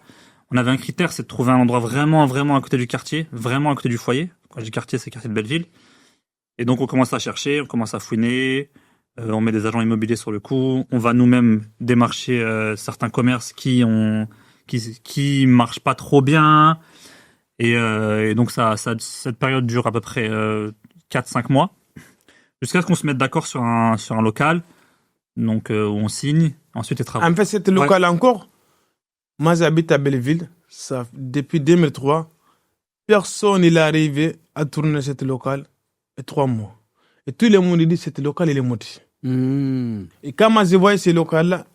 D: On avait un critère, c'est de trouver un endroit vraiment, vraiment à côté du quartier, vraiment à côté du foyer. Quand je dis quartier, c'est quartier de Belleville. Et donc on commence à chercher, on commence à fouiner, on met des agents immobiliers sur le coup, on va nous-mêmes démarcher certains commerces qui marchent pas trop bien. Et donc cette période dure à peu près 4-5 mois, jusqu'à ce qu'on se mette d'accord sur un local, donc où on signe, ensuite les travaux.
C: En fait, cette local encore, moi j'habite à Belleville, ça, depuis 2003, personne n'est arrivé à tourner cette local et 3 mois. Et tout le monde dit cette local il est maudit.
B: Mmh.
C: Et quand moi je vois ce local-là,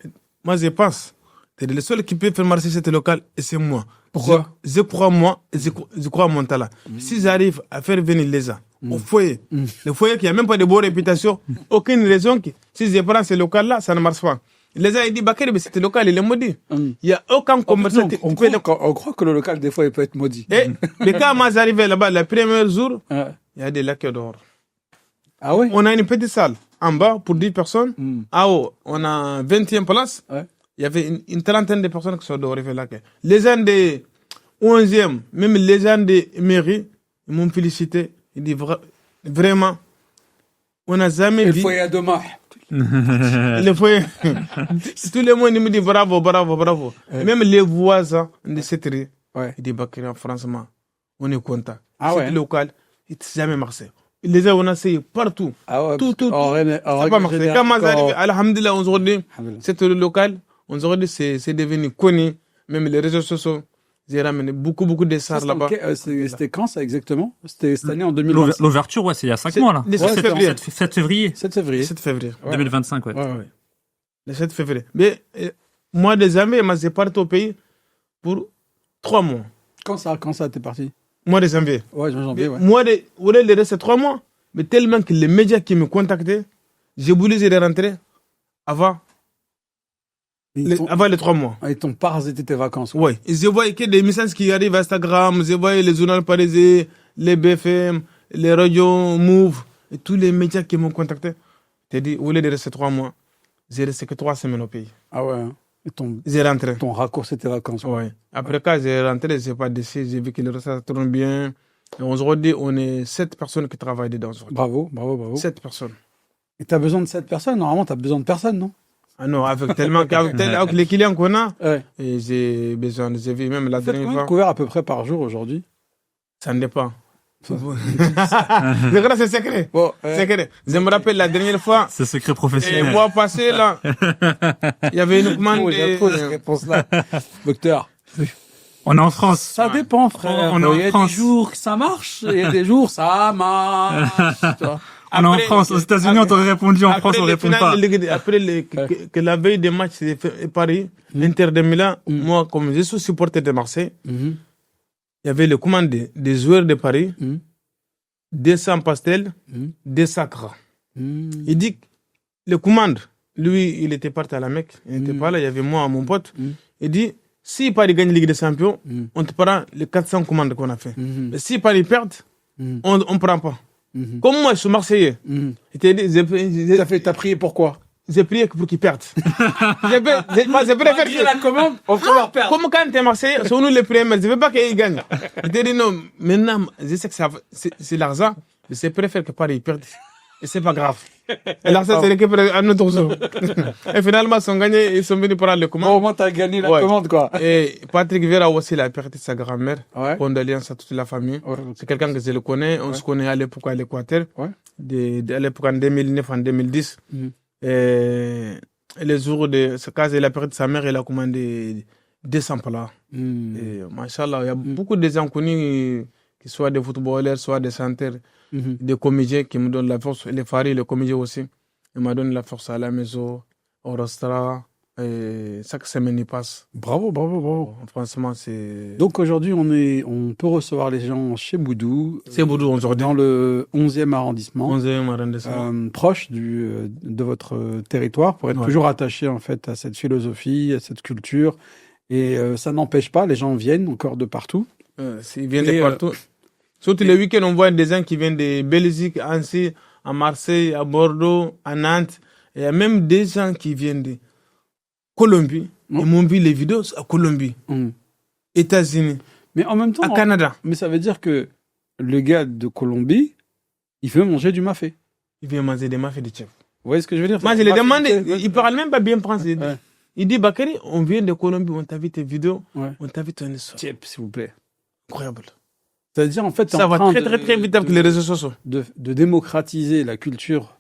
C: moi je pense, c'est le seul qui peut faire marcher cette local et c'est moi.
B: Pourquoi?
C: Je crois moi, je crois à mon talent. Si j'arrive à faire venir les gens au foyer, le foyer qui n'a même pas de bonne réputation, aucune raison que si je prends ce local-là, ça ne marche pas. Les gens ils disent, Bakary, mais c'était local, il est maudit. Il n'y a aucun commerçant qui
B: On
C: peut
B: croit que le local, des fois, il peut être maudit.
C: Mais quand moi j'arrive là-bas, le premier jour,
B: Ouais.
C: il y a des lacs dehors.
B: Ah ouais?
C: On a une petite salle en bas pour 10 personnes.
B: Mm.
C: En haut, on a 20e place.
B: Ouais.
C: Il y avait une trentaine de personnes qui sont dehors. Les gens de 11e, même les gens de mairie, ils m'ont félicité. Ils disent vraiment, on n'a jamais
B: Et le
C: vu.
B: foyer à Doma.
C: Le foyer. Tout le monde me dit bravo, bravo, bravo. Même les voisins de cette rue,
B: Ouais.
C: ils disent Bakary, franchement, on est content.
B: Ah ouais.
C: Cette local, il n'a jamais marché. Les gens, on a essayé partout.
B: Ah ouais.
C: Tout.
B: En
C: Ça n'a pas marché. Quand moi j'arrive, alhamdulillah, aujourd'hui,
B: Alhamdulillah.
C: cette local, aujourd'hui, c'est devenu connu. Même les réseaux sociaux, j'ai ramené beaucoup de stars là-bas.
B: C'était quand ça exactement? C'était cette année en 2025.
D: L'ouverture, ouais, c'est il y a 5
C: C'est-
D: mois là.
C: le
B: 7 février.
D: 7 février
B: 7 février.
C: 7 février.
B: Ouais.
D: 2025, ouais.
B: Ouais, ouais.
C: Le 7 février. Mais moi, des amis, moi, j'ai parti au pays pour 3 mois.
B: Quand ça t'es parti?
C: Mois de janvier.
B: Ouais, janvier, ouais.
C: Moi, le reste, c'est 3 mois. Mais tellement que les médias qui me contactaient, j'ai voulu les rentrer avant les 3 mois.
B: Ils t'ont parasité tes vacances. quoi.
C: Oui. Et je voyais que des messages qui arrivent à Instagram, je voyais les journaux parisiens, les BFM, les radios Move, et tous les médias qui m'ont contacté. J'ai dit, au lieu de rester 3 mois, j'ai resté que 3 semaines au pays.
B: Ah ouais. Hein. Et
C: J'ai rentré.
B: ton raccourci tes vacances. quoi.
C: Ouais. Après, quand j'ai rentré, j'ai pas décidé, j'ai vu que le restaurant tourne bien. Et aujourd'hui, on est 7 personnes qui travaillent dedans.
B: Bravo, bravo, bravo.
C: 7 personnes.
B: Et t'as besoin de cette personne. Normalement, t'as besoin de personne, non?
C: Ah non, avec avec les clients qu'on a,
B: Ouais.
C: et j'ai besoin de CV, même la
B: Vous faites
C: dernière
B: combien de
C: fois,
B: couverts à peu près par jour aujourd'hui?
C: ça ne dépend. C'est vrai, c'est secret.
B: Bon,
C: Secret. Je me rappelle la dernière fois,
D: C'est secret
C: et
D: professionnel.
C: mois passé, là, il y avait une commande
B: oh, j'aime trop cette
C: de...
B: réponse-là. Docteur.
D: On est en France.
B: Ça dépend, frère.
D: On est en
B: Il y a
D: France.
B: des jours que ça marche, il y a des jours ça marche. Tu vois.
D: On est en
C: Après-
D: France. Aux États-Unis, on t'aurait répondu. En France, on
C: les
D: répond
C: finales
D: pas.
C: de Ligue- après que la veille des matchs de Paris, Inter de Milan, moi, comme je suis supporter de Marseille,
B: Mhm.
C: il y avait le commande des joueurs de Paris,
B: Mhm.
C: 200 pastels,
B: Mhm.
C: des sacres.
B: Mhm.
C: Il dit que le commande, lui, il était parti à la Mecque, il n'était pas là, il y avait moi, mon pote.
B: Mhm.
C: Il dit, si Paris gagne la Ligue des Champions,
B: Mhm.
C: on te prend les 400 commandes qu'on a fait.
B: Mhm.
C: Mais si Paris perd,
B: Mhm.
C: on ne prend pas.
B: Mhm.
C: Comme moi, je suis Marseillais,
B: Mhm.
C: il t'a dit,
B: T'as prié pourquoi?
C: j'ai prié pour qu'ils perdent. je préfère que...
B: la commande, on peut leur perdre.
C: Comme quand t'es Marseillais, c'est nous les premiers, je veux pas qu'ils gagnent. Je te dis non, maintenant, je sais que c'est l'argent, mais je préfère que Paris perde. Et c'est pas grave. Et l'argent, c'est l'équipe à notre jour. Et finalement, ils sont gagnés, ils sont venus prendre le
B: Bon,
C: commande.
B: au moins, t'as gagné la
C: Ouais.
B: commande, quoi.
C: Et Patrick Vieira aussi, il a perdu sa grand-mère.
B: Ouais.
C: Condoléances à toute la famille.
B: Ouais.
C: C'est quelqu'un que je le connais. On se connaît à l'époque à l'Équateur.
B: Ouais.
C: À l'époque en 2009, en 2010.
B: Mhm.
C: Et les jours de ce cas, il a perdu sa mère, il a commandé 200 plats.
B: Mhm.
C: Et machallah, il y a beaucoup de gens connus, qui soient des footballeurs, soit des chanteurs,
B: Mhm.
C: des comédiens qui me donnent la force. Les Farid, les comédiens aussi, ils me donnent la force à la maison, au restaurant. Et chaque semaine, ils passent.
B: Bravo, bravo, bravo.
C: Franchement, c'est.
B: Donc aujourd'hui, on peut recevoir les gens chez Boudou,
C: C'est Boudou aujourd'hui.
B: dans le 11e arrondissement,
C: 11e arrondissement.
B: proche de votre territoire, pour être
C: Ouais.
B: toujours attaché en fait à cette philosophie, à cette culture. Et ça n'empêche pas, les gens viennent encore de partout.
C: Ils viennent
B: Et,
C: de partout. Surtout les week-ends, on voit des gens qui viennent de Belgique, à Annecy, à Marseille, à Bordeaux, à Nantes. Et il y a même des gens qui viennent de Colombie.
B: Oh.
C: Ils m'ont vu les vidéos à Colombie,
B: Mhm.
C: États-Unis,
B: Mais en même temps,
C: à Canada.
B: mais ça veut dire que le gars de Colombie, il veut manger du mafé.
C: Ils viennent manger des mafés de chef.
B: Vous voyez ce que je veux dire?
C: Moi, je les
B: Mafé,
C: demande,
B: c'est-
C: ils parlent même pas bien français.
B: Ouais.
C: Il dit, Bakary, on vient de Colombie, on t'a vu tes vidéos,
B: Ouais.
C: on t'a vu ton histoire.
B: Tiep, s'il vous plaît.
C: Incroyable.
B: C'est-à-dire, en fait, t'es
C: Ça
B: en
C: va
B: train
C: très, très, très vite avec les réseaux sociaux.
B: de démocratiser la culture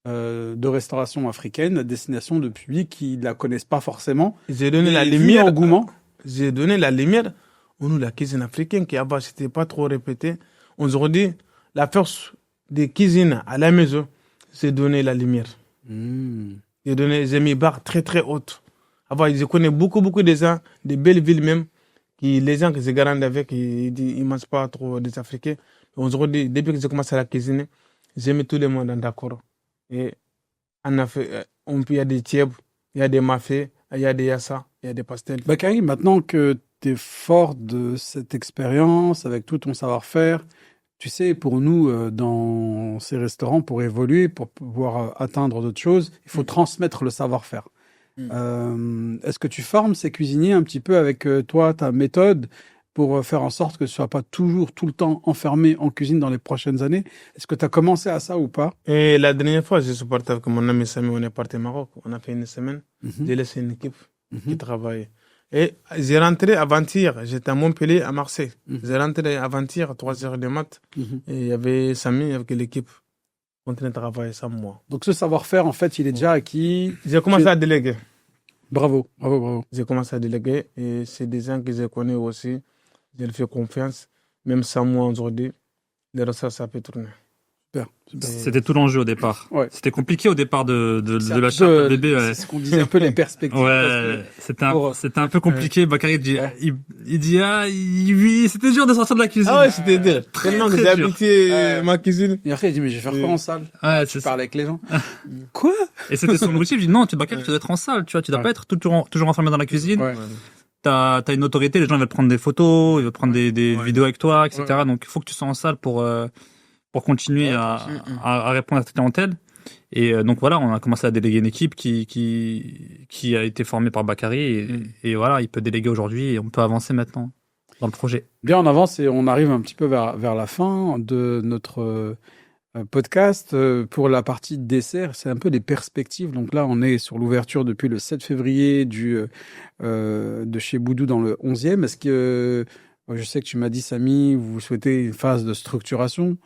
B: de restauration africaine à destination de publics qui ne la connaissent pas forcément.
C: J'ai donné la
B: Et vu
C: lumière.
B: l'engouement.
C: J'ai donné la lumière au nous, la cuisine africaine qui avant, c'était pas trop répété. Aujourd'hui, la force des cuisines à la maison, c'est donner la lumière. J'ai mis barre très, très haute. Avant, je connais beaucoup, beaucoup de gens, des belles villes même, qui, les gens que je garde avec, ils mangent pas trop des Africains. Aujourd'hui, depuis que j'ai commencé à la cuisiner, j'ai mis tout le monde d'accord. Et en Afrique, il y a des tièbres, il y a des mafés, il y a des yassa, il y a des pastels.
B: Bakary, maintenant que tu es fort de cette expérience, avec tout ton savoir-faire, tu sais, pour nous, dans ces restaurants, pour évoluer, pour pouvoir atteindre d'autres choses, il faut transmettre le savoir-faire. Est-ce que tu formes ces cuisiniers un petit peu avec toi, ta méthode, pour faire en sorte que tu ne sois pas toujours, tout le temps enfermé en cuisine dans les prochaines années? Est-ce que tu as commencé à ça ou pas?
C: Et la dernière fois, je suis parti avec mon ami Samy, on est parti au Maroc. On a fait une semaine. J'ai laissé une équipe qui travaillait. Et j'ai rentré avant-hier. J'étais à Montpellier, à Marseille. J'ai rentré avant-hier, à 3h du mat. Et il y avait Samy avec l'équipe. On train de travailler sans moi.
B: Donc ce savoir-faire, en fait, il est déjà acquis.
C: J'ai commencé à déléguer.
B: Bravo, bravo, bravo.
C: J'ai commencé à déléguer. Et c'est des gens que je connais aussi. Je leur fais confiance. Même sans moi aujourd'hui, les ressources, ça peut tourner.
B: Super, super.
D: C'était tout l'enjeu au départ.
B: Ouais.
D: C'était compliqué au départ de
B: C'est
D: la
B: un
D: charte
B: peu,
D: bébé. Ouais.
B: C'est ce qu'on disait un peu les perspectives.
D: Ouais,
B: pour-
D: c'était un peu compliqué. Bakary dit, il dit, oui, c'était dur de sortir de la cuisine.
C: Ah ouais, c'était dur. Tellement que
D: très
C: j'ai
D: dur.
C: habité ma cuisine.
B: Et après, il dit, mais je vais faire quoi en salle?
D: Ouais,
B: Je
D: c'est ça.
B: parle avec les gens. Quoi?
D: Et c'était son objectif. Je dis, non, Bakary, tu dois être en salle, tu vois, tu dois pas être toujours enfermé dans la cuisine.
B: Ouais.
D: T'as une autorité, les gens ils veulent prendre des photos, ils veulent prendre des vidéos avec toi, etc. Donc il faut que tu sois en salle pour continuer à répondre à ta clientèle. Et donc voilà, on a commencé à déléguer une équipe qui a été formée par Bakary et voilà, il peut déléguer aujourd'hui et on peut avancer maintenant dans le projet.
B: Bien, on avance et on arrive un petit peu vers la fin de notre podcast. Pour la partie dessert, c'est un peu les perspectives. Donc là, on est sur l'ouverture depuis le 7 février de chez Boudou dans le 11e. Est-ce que, je sais que tu m'as dit, Samy, vous souhaitez une phase de structuration,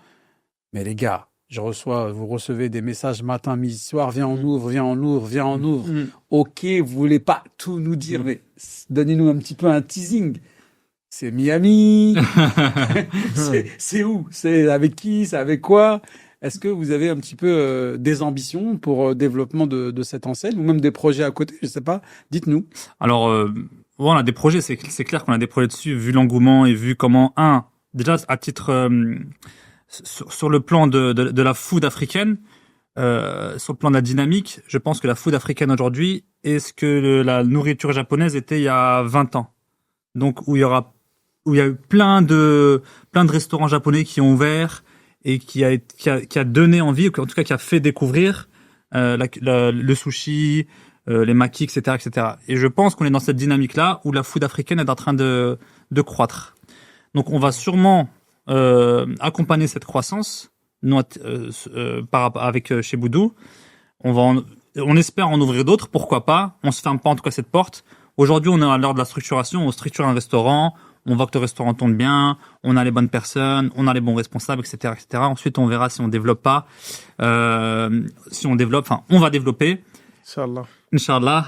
B: mais les gars, vous recevez des messages matin, midi, soir, viens, on ouvre, viens, on ouvre, viens, on ouvre. Ok, vous voulez pas tout nous dire, mais donnez-nous un petit peu un teasing. C'est Miami. C'est où? C'est avec qui? C'est avec quoi? Est-ce que vous avez un petit peu des ambitions pour le développement de cette enseigne ou même des projets à côté? Je sais pas. Dites-nous.
D: Alors, on a des projets, c'est clair qu'on a des projets dessus, vu l'engouement et vu comment, déjà à titre sur le plan de la food africaine, sur le plan de la dynamique, je pense que la food africaine aujourd'hui est ce que la nourriture japonaise était il y a 20 ans. Donc où il y a eu plein de restaurants japonais qui ont ouvert et qui a donné envie, ou en tout cas qui a fait découvrir le sushi, les makis, etc., etc. Et je pense qu'on est dans cette dynamique-là où la food africaine est en train de croître. Donc on va sûrement accompagner cette croissance avec chez Boudou. On espère en ouvrir d'autres, pourquoi pas. On se ferme pas en tout cas cette porte. Aujourd'hui, on est à l'heure de la structuration. On structure un restaurant. On voit que le restaurant tourne bien. On a les bonnes personnes. On a les bons responsables, etc., etc. Ensuite, on verra si on développe pas. Si on développe, on va développer. Inch'Allah.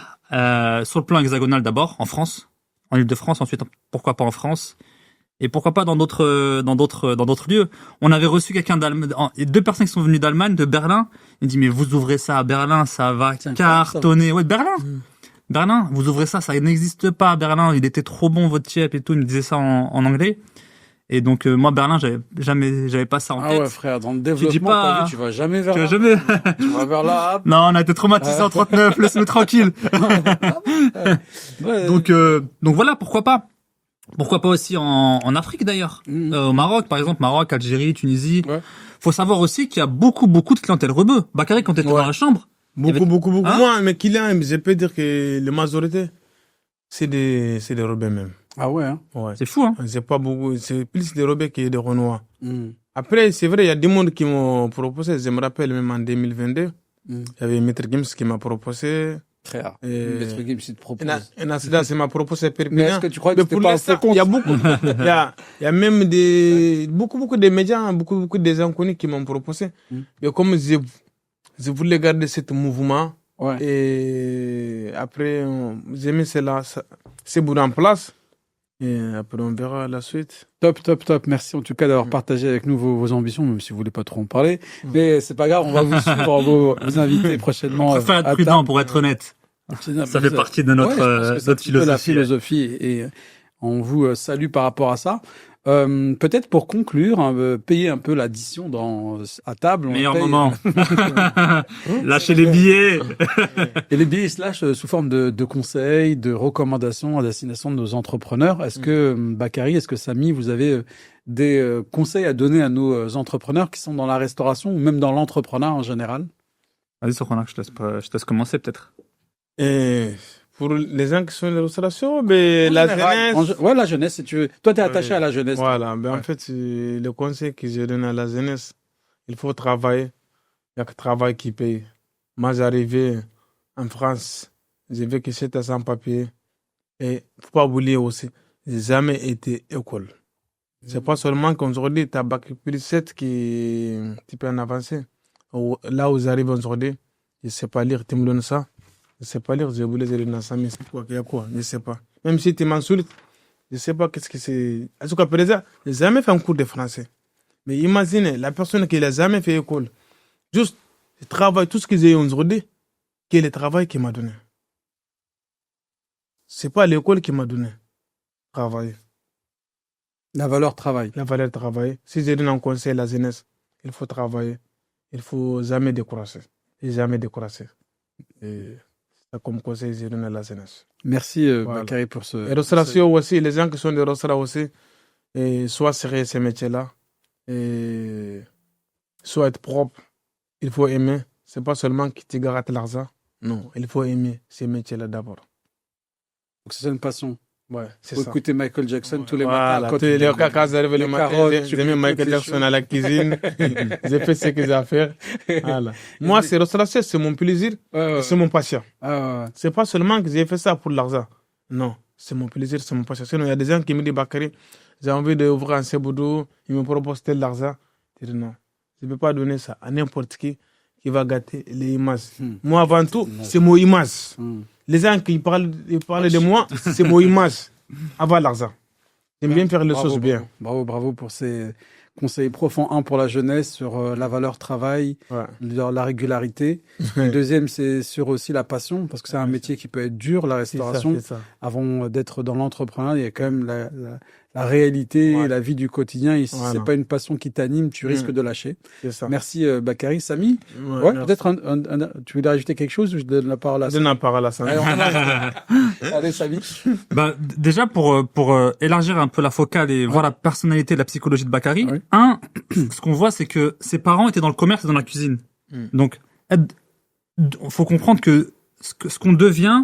D: Sur le plan hexagonal d'abord, en France, en Île-de-France. Ensuite, pourquoi pas en France. Et pourquoi pas dans d'autres lieux. On avait reçu quelqu'un d'Allemagne, 2 personnes qui sont venues d'Allemagne, de Berlin. Il dit, mais vous ouvrez ça à Berlin, ça va cartonner. Ouais, Berlin. Berlin, vous ouvrez ça n'existe pas à Berlin. Il était trop bon, votre tiep et tout. Il me disait ça en anglais. Et donc, moi, Berlin, j'avais pas ça en tête.
B: Ah ouais, frère, dans le développement, tu vas jamais vers là. Tu vas vers là.
D: Non, on a été traumatisés en 39, laisse-nous tranquille.
B: Ouais.
D: Donc voilà, pourquoi pas. Pourquoi pas aussi en Afrique d'ailleurs, au Maroc par exemple, Maroc, Algérie, Tunisie. Ouais. Faut savoir aussi qu'il y a beaucoup de clientèle rebeu. Bakary, quand t'étais dans la chambre.
C: Beaucoup. Moi, mais je peux dire que la majorité, c'est des rebeux même.
B: Ah ouais, hein?
C: Ouais.
D: C'est fou, hein?
C: C'est pas beaucoup, c'est plus des rebeux que des Renois. Après, c'est vrai, il y a des mondes qui m'ont proposé. Je me rappelle même en 2022, il y avait Maître Gims qui m'a proposé.
B: Frère, Maître Gims, il te propose.
C: Nasida, c'est m'a proposé Perpignan.
B: Mais est-ce que tu crois que c'était pas un faux compte?
C: Il y a beaucoup, il y a même beaucoup de médias, beaucoup des inconnus qui m'ont proposé. Et comme je voulais garder ce mouvement. Ouais. Et après, j'ai mis c'est bout en place. Et après, on verra la suite.
B: Top. Merci en tout cas d'avoir partagé avec nous vos ambitions, même si vous voulez pas trop en parler. Mais c'est pas grave, on va vous suivre, vous inviter prochainement.
D: On préfère être prudent pour être honnête. Ça fait partie de notre philosophie.
B: La philosophie et on vous salue par rapport à ça. Peut-être pour conclure, payer un peu l'addition à table.
D: Meilleur moment. Lâchez les billets.
B: Et les billets ils se lâchent sous forme de conseils, de recommandations à destination de nos entrepreneurs. Est-ce que Bakary, est-ce que Samy, vous avez des conseils à donner à nos entrepreneurs qui sont dans la restauration ou même dans l'entrepreneuriat en général?
D: Vas-y, Sokhana, je te laisse commencer peut-être.
C: Pour les gens qui sont dans la restauration, la jeunesse.
B: Ouais, la jeunesse, si tu veux. Toi, t'es attaché à la jeunesse.
C: Voilà. En fait, le conseil que je donne à la jeunesse, il faut travailler. Il n'y a que le travail qui paye. Moi, j'arrivais en France, j'ai vécu 7 ans sans papier. Et faut pas oublier aussi, j'ai jamais été école. C'est pas seulement qu'aujourd'hui, tu as bac plus 7 qui tu peux en avancer. Là où j'arrive aujourd'hui, je sais pas lire, tu me donnes ça. Je sais pas lire, je voulais lire dans ça, mais c'est quoi, il y a quoi, je sais pas. Même si tu m'insultes, je sais pas qu'est-ce que c'est. En tout cas, par exemple, j'ai jamais fait un cours de français. Mais imaginez, la personne qui n'a jamais fait école, juste, je travaille tout ce que j'ai aujourd'hui, qui est le travail qu'il m'a donné. C'est pas l'école qui m'a donné. Travailler.
B: La valeur travail.
C: La valeur travail. Si je donne un conseil à la jeunesse, il faut travailler. Il faut jamais décourager. Et jamais décourager. Et c'est comme conseil je donne à la jeunesse.
B: Merci Bakary pour ce...
C: Et restauration aussi, les gens qui sont des restaurants aussi, soit sérieux ces métiers-là, et soit être propre. Il faut aimer. C'est pas seulement que tu grattes l'argent. Non, il faut aimer ces métiers-là d'abord.
B: Donc c'est une passion.
C: Ouais, c'est
B: Faut
C: ça.
B: écouter Michael Jackson tous les
C: Voilà,
B: matins. Quand
C: tous les
B: il-
C: caca, ça arrive le
B: les
C: matin.
B: carottes,
C: J'ai mis Michael Jackson à la cuisine. J'ai fait ce que j'ai à faire. Voilà. Moi, c'est restauration, c'est mon plaisir,
B: Ouais, ouais.
C: c'est mon passion.
B: Ah, ouais.
C: C'est pas seulement que j'ai fait ça pour l'argent. Non, c'est mon plaisir, c'est mon passion. Sinon, il y a des gens qui me disent, Bakary, j'ai envie d'ouvrir un Seboudou, ils me proposent tel l'argent. Je dis non, je ne peux pas donner ça à n'importe qui va gâter les images. Moi, avant tout, c'est mon image. Les gens qui parlent de moi, c'est mon image avant l'argent. J'aime bien faire les choses bien.
B: Bravo pour ces conseils profonds. Un, pour la jeunesse, sur la valeur travail,
C: Ouais.
B: la régularité. Le deuxième, c'est sur aussi la passion, parce que c'est un métier qui peut être dur, la
C: C'est ça,
B: restauration.
C: c'est ça.
B: Avant d'être dans l'entrepreneuriat, il y a quand même la réalité,
C: Ouais.
B: la vie du quotidien. Et si
C: Voilà.
B: c'est pas une passion qui t'anime, tu risques de lâcher.
C: C'est ça.
B: Merci Bakary. Samy,
C: Ouais, merci.
B: peut-être tu voulais rajouter quelque chose ou je donne la parole à
C: Je donne la parole à ça.
B: Allez, Allez, Samy.
D: Bah, déjà, pour élargir un peu la focale et voir la personnalité et la psychologie de Bakary,
B: Ouais.
D: ce qu'on voit, c'est que ses parents étaient dans le commerce et dans la cuisine. Donc, faut comprendre que ce qu'on devient,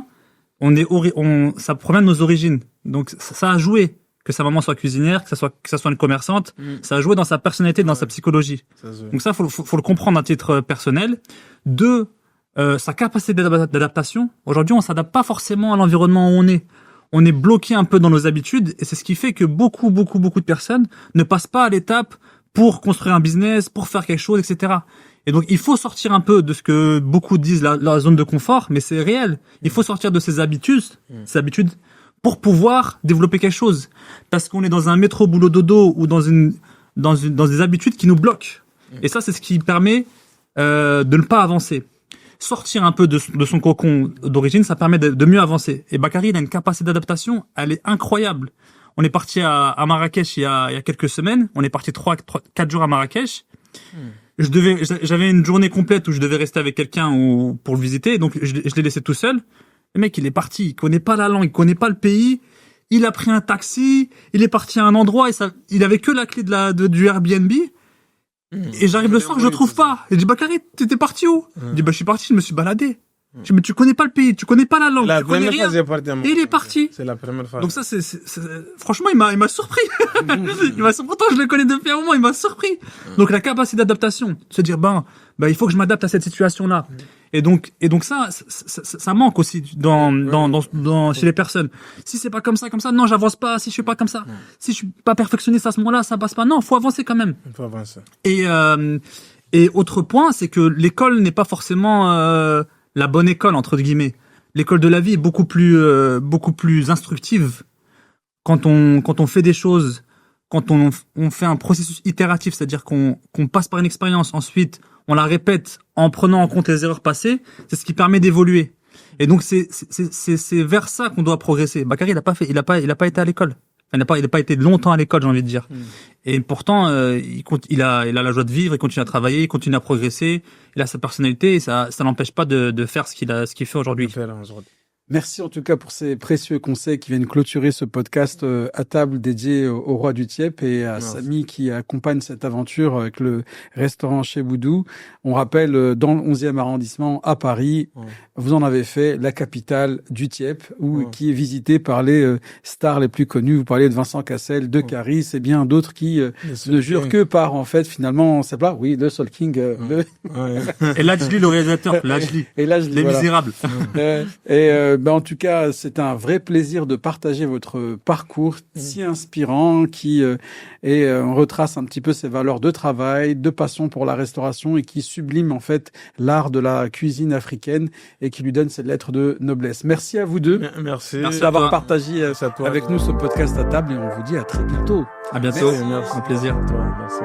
D: ça provient de nos origines. Donc, ça a joué que sa maman soit cuisinière, que ça soit une commerçante. Ça a joué dans sa personnalité, dans sa psychologie. Donc ça, faut le comprendre à titre personnel. Deux, sa capacité d'adaptation. Aujourd'hui, on s'adapte pas forcément à l'environnement où on est. On est bloqué un peu dans nos habitudes et c'est ce qui fait que beaucoup de personnes ne passent pas à l'étape pour construire un business, pour faire quelque chose, etc. Et donc, il faut sortir un peu de ce que beaucoup disent la zone de confort, mais c'est réel. Il faut sortir de ces habitudes pour pouvoir développer quelque chose. Parce qu'on est dans un métro boulot dodo ou dans des habitudes qui nous bloquent. Et ça, c'est ce qui permet de ne pas avancer. Sortir un peu de son cocon d'origine, ça permet de mieux avancer. Et Bakary, il a une capacité d'adaptation, elle est incroyable. On est parti à Marrakech il y a quelques semaines. On est parti 4 jours à Marrakech. J'avais une journée complète où je devais rester avec quelqu'un pour le visiter, donc je l'ai laissé tout seul. Le mec, il est parti, il connaît pas la langue, il connaît pas le pays. Il a pris un taxi, il est parti à un endroit et il avait que la clé du Airbnb. Et j'arrive le soir, je le trouve pas. Et je dis, Bakary, t'étais parti où? Il dit, je suis parti, je me suis baladé. Je dis, mais tu connais pas le pays, tu connais pas la langue,
C: La
D: tu connais
C: première
D: rien.
C: fois, j'ai parti à
D: Et il est parti.
C: C'est la première fois.
D: Donc ça, franchement, il m'a surpris. Pourtant, je le connais depuis un moment, il m'a surpris. Donc la capacité d'adaptation, se dire, il faut que je m'adapte à cette situation-là. Et donc ça manque aussi chez les personnes. Si c'est pas comme ça, non, j'avance pas. Si je suis pas comme ça, si je suis pas perfectionniste à ce moment-là, ça passe pas. Non, faut avancer quand même.
C: Il faut avancer.
D: Et autre point, c'est que l'école n'est pas forcément la bonne école entre guillemets. L'école de la vie est beaucoup plus instructive quand on fait des choses, quand on fait un processus itératif, c'est-à-dire qu'on passe par une expérience, ensuite on la répète en prenant en compte les erreurs passées, c'est ce qui permet d'évoluer. Et donc c'est vers ça qu'on doit progresser. Bakary, il a pas été à l'école. Il n'a pas été longtemps à l'école, j'ai envie de dire. Et pourtant, il a la joie de vivre, il continue à travailler, il continue à progresser, il a sa personnalité et ça l'empêche pas de faire ce qu'il fait aujourd'hui.
B: Merci en tout cas pour ces précieux conseils qui viennent clôturer ce podcast à table dédié au roi du Tiep et à Samy qui accompagne cette aventure avec le restaurant Chez Boudou. On rappelle, dans le 11e arrondissement à Paris, vous en avez fait la capitale du Tiep, qui est visitée par les stars les plus connues. Vous parlez de Vincent Cassel, de Caris et bien d'autres qui ne jurent que par, en fait, finalement, c'est pas, le Soul King.
D: Et Lajli, le réalisateur, Lajli.
B: Et Lajli,
D: Les Misérables.
B: En tout cas, c'est un vrai plaisir de partager votre parcours si inspirant qui retrace un petit peu ses valeurs de travail, de passion pour la restauration et qui sublime en fait l'art de la cuisine africaine et qui lui donne cette lettre de noblesse. Merci à vous deux.
C: Merci
B: d'avoir partagé avec nous ce podcast à table et on vous dit à très bientôt.
D: À bientôt.
C: Merci.
D: Un plaisir.
C: Merci.